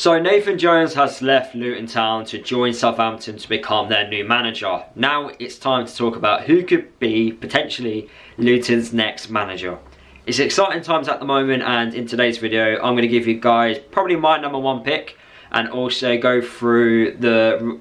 So Nathan Jones has left Luton Town to join Southampton to become their new manager. Now it's time to talk about who could be potentially Luton's next manager. It's exciting times at the moment, and in today's video I'm going to give you guys probably my number one pick and also go through the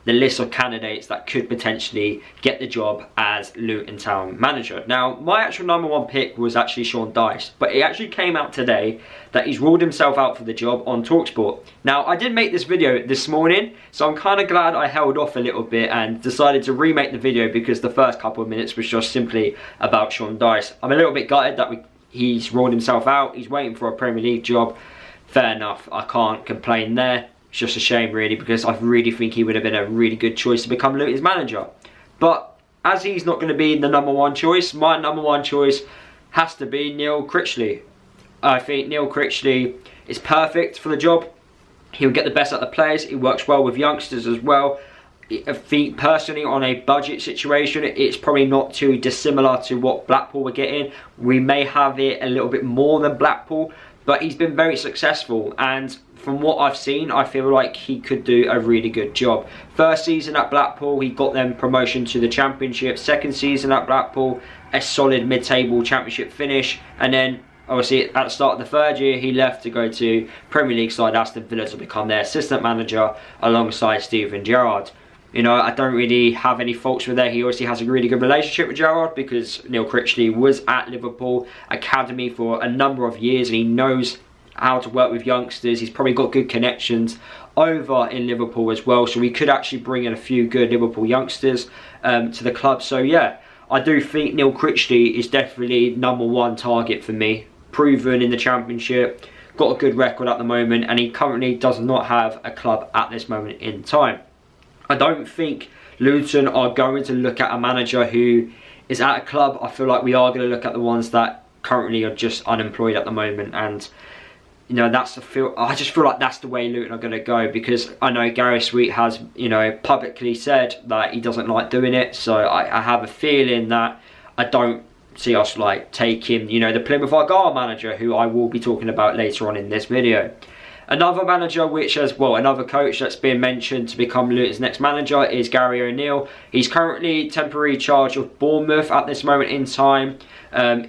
the list of candidates that could potentially get the job as Luton Town manager. Now, my actual number one pick was actually Sean Dyche, but it actually came out today that he's ruled himself out for the job on TalkSport. Now, I did make this video this morning, so I'm kind of glad I held off a little bit and decided to remake the video because the first couple of minutes was just simply about Sean Dyche. I'm a little bit gutted that he's ruled himself out. He's waiting for a Premier League job. Fair enough, I can't complain there. It's just a shame really, because I really think he would have been a really good choice to become Luton's manager. But as he's not going to be the number one choice, my number one choice has to be Neil Critchley. I think Neil Critchley is perfect for the job. He'll get the best out of the players. He works well with youngsters as well. I think personally, on a budget situation, it's probably not too dissimilar to what Blackpool were getting. We may have it a little bit more than Blackpool, but he's been very successful, and from what I've seen, I feel like he could do a really good job. First season at Blackpool, he got them promotion to the Championship. Second season at Blackpool, a solid mid-table Championship finish. And then, obviously, at the start of the third year, he left to go to Premier League side Aston Villa to become their assistant manager alongside Steven Gerrard. You know, I don't really have any faults with that. He obviously has a really good relationship with Gerrard because Neil Critchley was at Liverpool Academy for a number of years and he knows how to work with youngsters. He's probably got good connections over in Liverpool as well, so we could actually bring in a few good Liverpool youngsters to the club. So yeah, I do think Neil Critchley is definitely number one target for me. Proven in the Championship, got a good record at the moment, and he currently does not have a club at this moment in time. I don't think Luton are going to look at a manager who is at a club. I feel like we are going to look at the ones that currently are just unemployed at the moment, and you know, I just feel like that's the way Luton are going to go, because I know Gary Sweet has, publicly said that he doesn't like doing it. So I have a feeling that I don't see us like taking, the Plymouth Argyle manager, who I will be talking about later on in this video. Another manager another coach that's been mentioned to become Luton's next manager is Gary O'Neill. He's currently temporary charge of Bournemouth at this moment in time.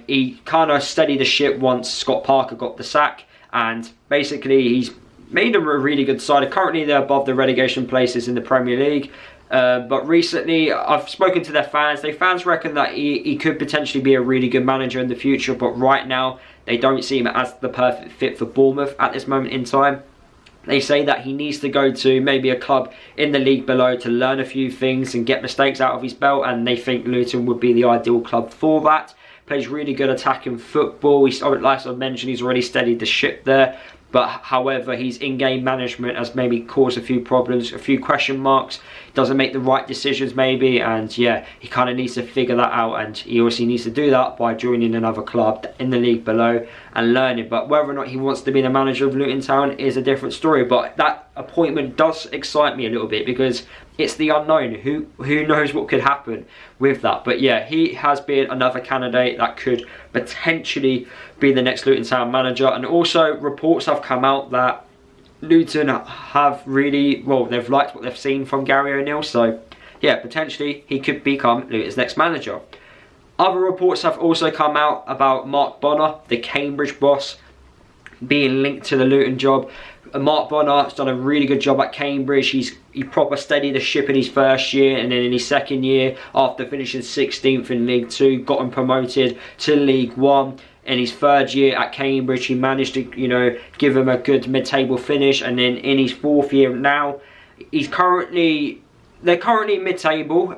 He kind of steadied the ship once Scott Parker got the sack, and basically he's made them a really good side. Currently they're above the relegation places in the Premier League. But recently I've spoken to their fans. Their fans reckon that he could potentially be a really good manager in the future, but right now they don't see him as the perfect fit for Bournemouth at this moment in time. They say that he needs to go to maybe a club in the league below to learn a few things and get mistakes out of his belt, and they think Luton would be the ideal club for that. Plays really good attacking football. Like I mentioned, he's already steadied the ship there. But however, his in-game management has maybe caused a few problems, a few question marks. Doesn't make the right decisions maybe, and yeah, he kind of needs to figure that out, and he obviously needs to do that by joining another club in the league below and learning. But whether or not he wants to be the manager of Luton Town is a different story. But that appointment does excite me a little bit, because it's the unknown. Who knows what could happen with that? But yeah, he has been another candidate that could potentially be the next Luton Town manager. And also reports have come out that Luton have really, they've liked what they've seen from Gary O'Neill. So yeah, potentially he could become Luton's next manager. Other reports have also come out about Mark Bonner, the Cambridge boss, being linked to the Luton job. Mark Bonner has done a really good job at Cambridge. He proper steadied the ship in his first year, and then in his second year, after finishing 16th in League 2, got him promoted to League 1. In his third year at Cambridge, he managed to, give him a good mid-table finish, and then in his fourth year now, they're currently mid-table.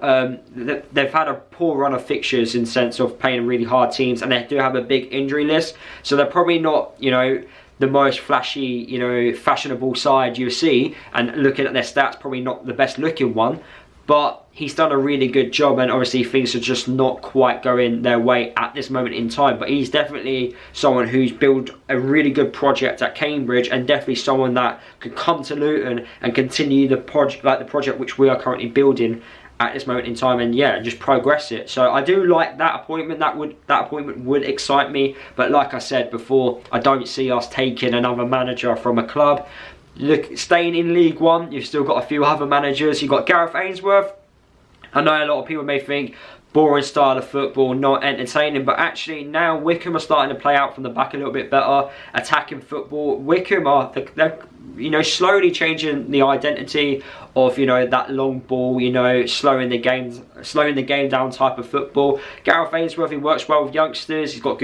They've had a poor run of fixtures in sense of playing really hard teams, and they do have a big injury list, so they're probably not, the most flashy, fashionable side you see, and looking at their stats, probably not the best looking one. But he's done a really good job, and obviously things are just not quite going their way at this moment in time. But he's definitely someone who's built a really good project at Cambridge, and definitely someone that could come to Luton and continue the project which we are currently building at this moment in time, and yeah, just progress it. So I do like that appointment. That appointment would excite me. But like I said before, I don't see us taking another manager from a club. Look, staying in League One, you've still got a few other managers. You've got Gareth Ainsworth. I know a lot of people may think boring style of football, not entertaining, but actually now Wycombe are starting to play out from the back a little bit better, attacking football. Wycombe are, they're you know, slowly changing the identity of, you know, that long ball, you know, slowing the game down type of football. Gareth Ainsworth, he works well with youngsters. He's got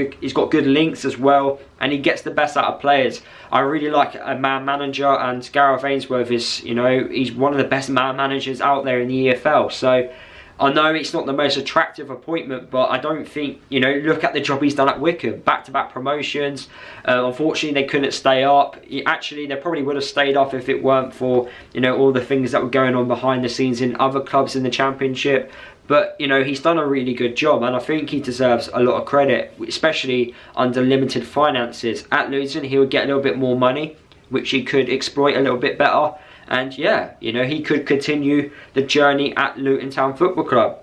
good links as well, and he gets the best out of players. I really like a man manager, and Gareth Ainsworth is, you know, he's one of the best man managers out there in the EFL. So I know it's not the most attractive appointment, but I don't think, you know, look at the job he's done at Wycombe. Back-to-back promotions. Unfortunately, they couldn't stay up. Actually, they probably would have stayed up if it weren't for, you know, all the things that were going on behind the scenes in other clubs in the Championship. But, you know, he's done a really good job, and I think he deserves a lot of credit, especially under limited finances. At Luton, he would get a little bit more money, which he could exploit a little bit better. And yeah, you know, he could continue the journey at Luton Town Football Club.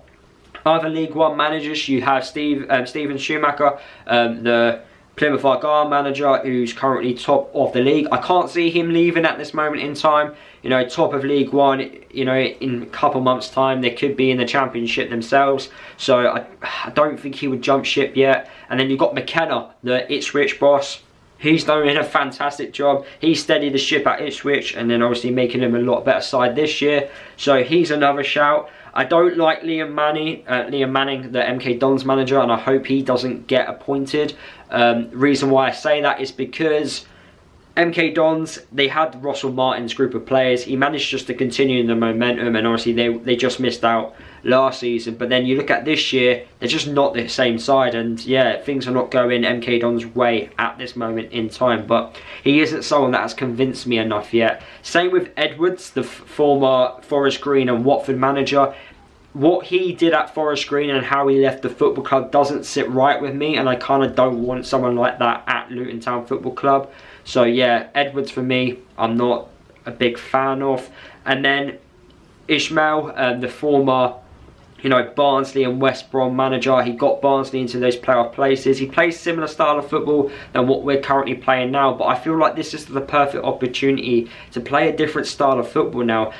Other League One managers, you have Steven Schumacher, the Plymouth Argyle manager, who's currently top of the league. I can't see him leaving at this moment in time. You know, top of League One, you know, in a couple months' time, they could be in the Championship themselves. So I don't think he would jump ship yet. And then you've got McKenna, the Ipswich boss. He's doing a fantastic job. He steadied the ship at Ipswich, and then obviously making him a lot better side this year. So he's another shout. I don't like Liam Manning, the MK Dons manager, and I hope he doesn't get appointed. Reason why I say that is because MK Dons, they had Russell Martin's group of players. He managed just to continue the momentum, and obviously they just missed out last season. But then you look at this year, they're just not the same side, and yeah, things are not going MK Dons' way at this moment in time. But he isn't someone that has convinced me enough yet. Same with Edwards, the former Forest Green and Watford manager. What he did at Forest Green and how he left the football club doesn't sit right with me, and I kind of don't want someone like that at Luton Town Football Club. So yeah, Edwards for me, I'm not a big fan of. And then Ishmael, the former, you know, Barnsley and West Brom manager. He got Barnsley into those playoff places. He plays similar style of football than what we're currently playing now, but I feel like this is the perfect opportunity to play a different style of football now.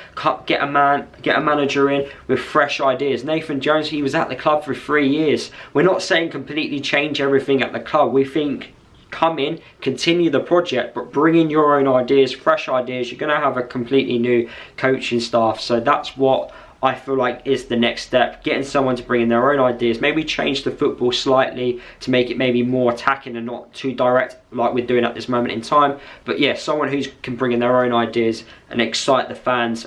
Get a manager in with fresh ideas. Nathan Jones, he was at the club for 3 years. We're not saying completely change everything at the club. We think come in, continue the project, but bring in your own ideas, fresh ideas. You're going to have a completely new coaching staff. So that's what I feel like is the next step. Getting someone to bring in their own ideas, maybe change the football slightly to make it maybe more attacking and not too direct like we're doing at this moment in time. But yeah, someone who can bring in their own ideas and excite the fans,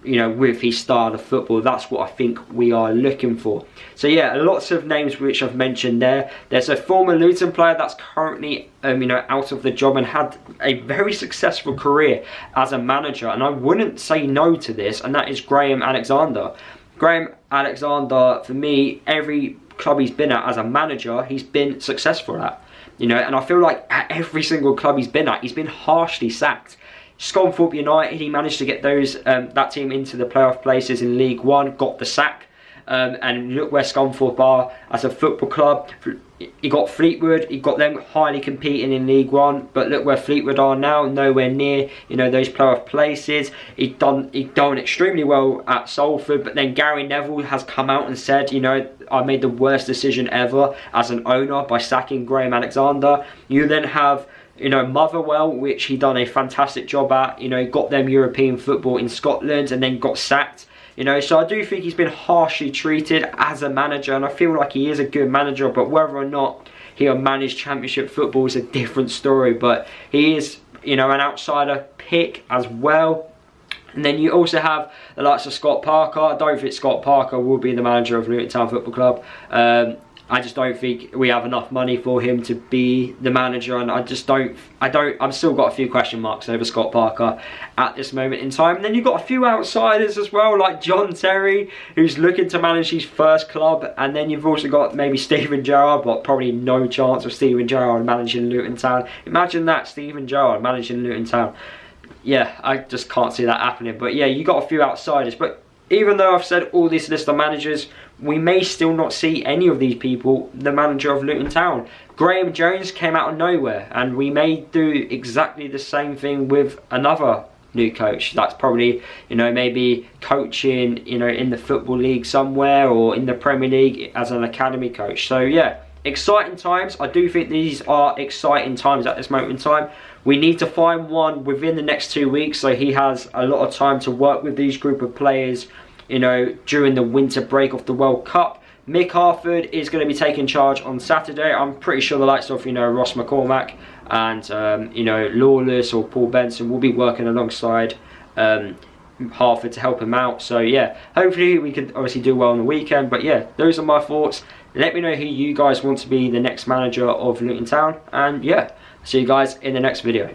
you know, with his style of football. That's what I think we are looking for. So yeah, lots of names which I've mentioned there. There's a former Luton player that's currently you know, out of the job and had a very successful career as a manager, and I wouldn't say no to this, and that is Graham Alexander. Graham Alexander, for me, every club he's been at as a manager, he's been successful at. You know, and I feel like at every single club he's been at, he's been harshly sacked. Scunthorpe United, he managed to get those that team into the playoff places in League One, got the sack. And look where Scunthorpe are as a football club. He got Fleetwood, he got them highly competing in League One, but look where Fleetwood are now, nowhere near, you know, those playoff places. He'd done extremely well at Salford, but then Gary Neville has come out and said, you know, I made the worst decision ever as an owner by sacking Graham Alexander. You then have, you know, Motherwell, which he done a fantastic job at. You know, he got them European football in Scotland and then got sacked. You know, so I do think he's been harshly treated as a manager, and I feel like he is a good manager, but whether or not he'll manage Championship football is a different story. But he is, you know, an outsider pick as well. And then you also have the likes of Scott Parker. I don't think Scott Parker will be the manager of Luton Town Football Club. I just don't think we have enough money for him to be the manager, and I've still got a few question marks over Scott Parker at this moment in time. And then you've got a few outsiders as well, like John Terry, who's looking to manage his first club, and then you've also got maybe Steven Gerrard, but probably no chance of Steven Gerrard managing Luton Town. Imagine that, Steven Gerrard managing Luton Town. Yeah, I just can't see that happening. But yeah, you got a few outsiders, but even though I've said all this list of managers, we may still not see any of these people the manager of Luton Town. Graham Jones came out of nowhere, and we may do exactly the same thing with another new coach. That's probably, you know, maybe coaching, you know, in the Football League somewhere or in the Premier League as an academy coach. So yeah, exciting times. I do think these are exciting times at this moment in time. We need to find one within the next 2 weeks, so he has a lot of time to work with these group of players, you know, during the winter break of the World Cup. Mick Harford is going to be taking charge on Saturday. I'm pretty sure the likes of, you know, Ross McCormack and, you know, Lawless or Paul Benson will be working alongside Harford to help him out. So yeah, hopefully we can obviously do well on the weekend. But yeah, those are my thoughts. Let me know who you guys want to be the next manager of Luton Town. And yeah, see you guys in the next video.